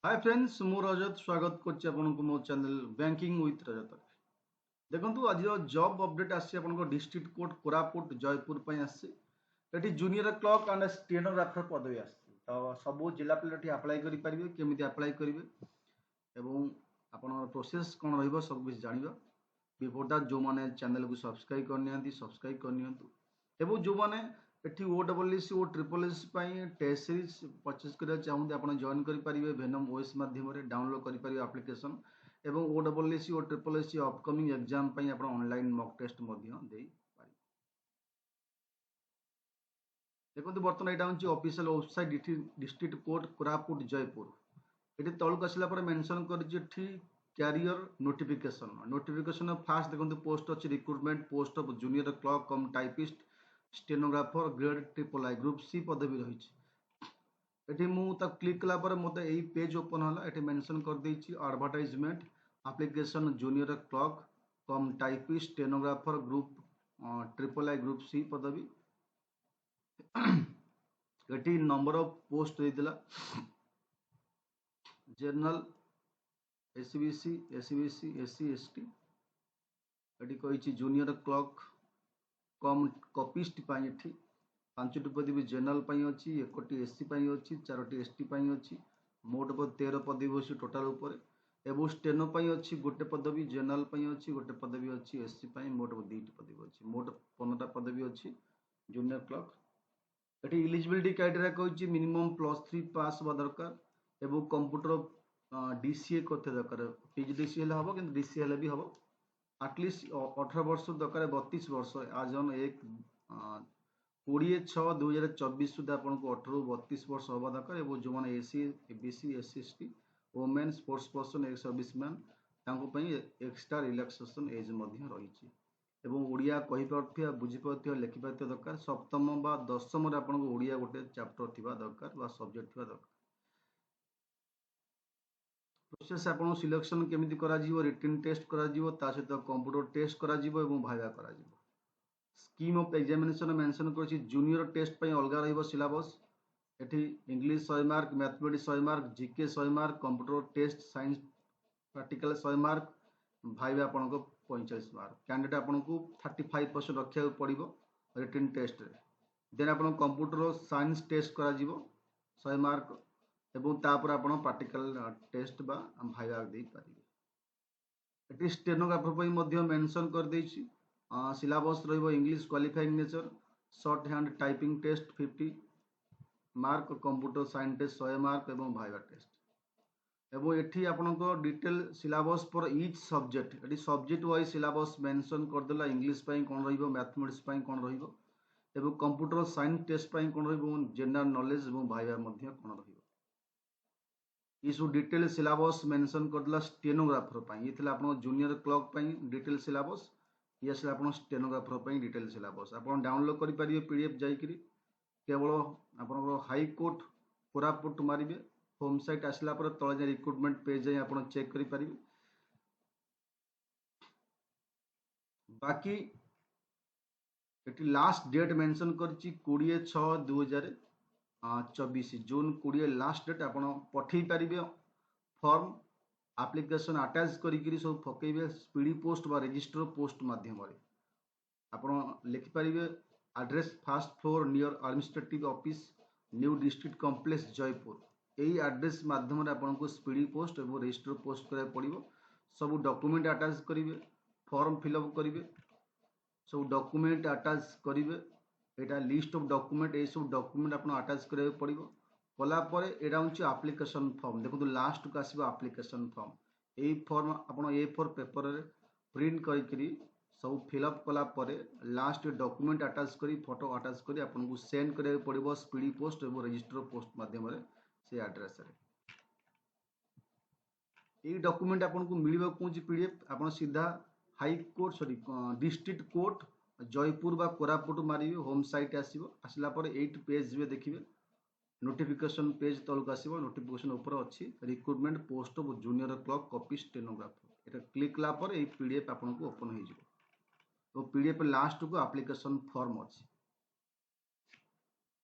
Hi friends मु रजत स्वागत करछि आपनको मो चैनल बैंकिंग विथ रजत। देखंतु आज जॉब अपडेट आसी आपनको डिस्ट्रिक्ट कोर्ट कोरापुट जयपुर पई आसी eighty junior clerk and stenographer पदवी आसी तो सब जिला पिला एटी अप्लाई करि परिबे केमिति अप्लाई करिवे एवं आपन प्रोसेस कोन रहइबो सब कुछ जानिबा। बिफोर दैट जो माने चैनल को सब्सक्राइब करनियंती सब्सक्राइब करनियंतु एवं जो माने एटी ओडब्ल्यूसी ओ ट्रिपल एस पई टेस्ट सीरीज परचेज करिया चाहूंती आपण जॉइन करि परिबे वेनम ओएस माध्यम रे डाउनलोड करि परिबे एप्लीकेशन एवं ओडब्ल्यूसी ओ ट्रिपल एस अपकमिंग एग्जाम पई आपण ऑनलाइन मॉक टेस्ट मध्य देई पारि। देखंतु बर्तमान एटा होची official website district court Koraput Jeypore. एटी तळक आसिला पर मेंशन करछि एठी कैरियर नोटिफिकेशन नोटिफिकेशन फास्ट देखंतु पोस्ट अछि recruitment post of junior clerk cum typist stenographer grade triple I group C पदवी रही। एटी मु तक क्लिक कला पर मते एई पेज ओपन होला एटी मेंशन कर देछि advertisement application junior clerk cum typist stenographer group triple I group C पदवी। एटी नंबर ऑफ पोस्ट देतिला general SBC SBC SC ST एटी कहिछि जूनियर क्लर्क कम कॉपिस्ट पाई एठी पांचटी पदवी जनरल पाई अछि एकोटी एससी पाई अछि चारोटी एसटी पाई अछि मोट 13 पदवी अछि टोटल ऊपर एवं स्टेनो पाई अछि गोटे पदवी जनरल पाई अछि गोटे पदवी अछि एससी पाई मोट 2टी पदवी अछि मोट 15टा पदवी अछि जूनियर क्लर्क। एटी एलिजिबिलिटी क्राइटेरिया कहछि मिनिमम +3 पास होबा दरकार एवं कंप्यूटर डीसीए करते दरकार पीजीडीसीए ले हबो किंतु डीसीए ले भी हबो एटलिस्ट 18 वर्ष दरकार 32 वर्ष आज ऑन 20/6/2024 सुधा आपको 18 ରୁ 32 वर्ष हवा दरकार एवं जो मैंने SEBC SC ST women sports person ex service man extra relaxation age रही एवं ओडिया कहि पारथिया बुझी पारथिया लिखि पारथिया दरकार सप्तम बा दशम रे आपनको ओडिया गोटे चैप्टर थिबा दरकार बा सब्जेक्ट थिबा दरकार। प्रोसेस आपन सिलेक्शन केमिति करा जीवो रिटन टेस्ट करा जीवो ता सहित कंप्यूटर टेस्ट करा जीवो एवं भाइवा करा जीवो। स्कीम ऑफ एग्जामिनेशन मेंशन करछि जूनियर टेस्ट पई अलगा रहइबो सिलेबस एठी English 100 mark mathematics 100 mark GK 100 mark computer test science practical 100 mark viva आपनको 45 मार्क कैंडिडेट आपनको 35% रखिया पड़िबो रिटन टेस्ट रे देन आपन कंप्यूटर साइंस टेस्ट करा जीवो 100 मार्क एवं तापर आपन प्रैक्टिकल टेस्ट बा भाइवा दे पारिबे। एटी स्टेनोग्राफर पई मध्य मेंशन कर देछि सिलेबस रहिबो English qualifying nature shorthand typing test 50 mark computer science test 100 mark एवं भाइवा टेस्ट एवं एठी आपनको detail syllabus for each subject एटी सब्जेक्ट वाइज सिलेबस मेंशन कर देला इंग्लिश पई कोन रहिबो मैथमेटिक्स पई कोन रहिबो एवं कंप्यूटर साइंस टेस्ट पई कोन रहिबो जनरल नॉलेज एवं भाइवा मध्य कोन रहिबो ये सब डिटेल सिलेबस मेंशन कर देला स्टेनोग्राफर पई ये थिला आपन जूनियर क्लर्क पई डिटेल सिलेबस ये आसला आपन स्टेनोग्राफर पई डिटेल सिलेबस आपन डाउनलोड करि परिबे पीडीएफ जाई करी केवल आपन हाई कोर्ट कोरापुट मारिबे होम साइट आसला पर तळे रिक्रूटमेंट पेज जाई आपन चेक करि परिबे। बाकी एटी लास्ट डेट मेंशन करछि 20/6/2024 जून 20 लास्ट डेट आपन पठेई परिबे फॉर्म एप्लीकेशन अटैच करी सब पकेबे स्पीडी पोस्ट बा रजिस्टर पोस्ट माध्यम रे आपन लिखि परिबे address first floor near administrative office new district complex Jeypore यही एड्रेस माध्यम रे आपन को स्पीडी पोस्ट और रजिस्टर पोस्ट करे पड़िबो सब डॉक्यूमेंट अटैच करिवे फॉर्म फिलअप करिवे सब डॉक्यूमेंट अटैच करिवे एटा लिस्ट ऑफ डॉक्यूमेंट ए सब डॉक्यूमेंट आपन अटैच करे पड़िबो कला परे एटा होची एप्लीकेशन फॉर्म देखो लास्ट को आसीबो एप्लीकेशन फॉर्म ए फॉर्म आपन ए फोर पेपर रे प्रिंट करी करी सब फिलअप कला परे लास्ट डॉक्यूमेंट अटैच करी फोटो अटैच करी आपन को सेंड करे पड़िबो स्पीडी पोस्ट और रजिस्टर पोस्ट माध्यम रे से एड्रेस रे ए डॉक्यूमेंट आपन को मिलिबो कोची पीडीएफ आपन सीधा high court sorry district court Jaipur बा कोरापुट मारिबे होम साइट आसीबो आसला पर 8 पेज जे देखिबे नोटिफिकेशन पेज तलक आसीबो नोटिफिकेशन ऊपर अछि recruitment post of junior clerk copy stenographer Etah click ला पर ए पीडीएफ आपन को ओपन हो जिवो तो पीडीएफ लास्ट को एप्लीकेशन फॉर्म अछि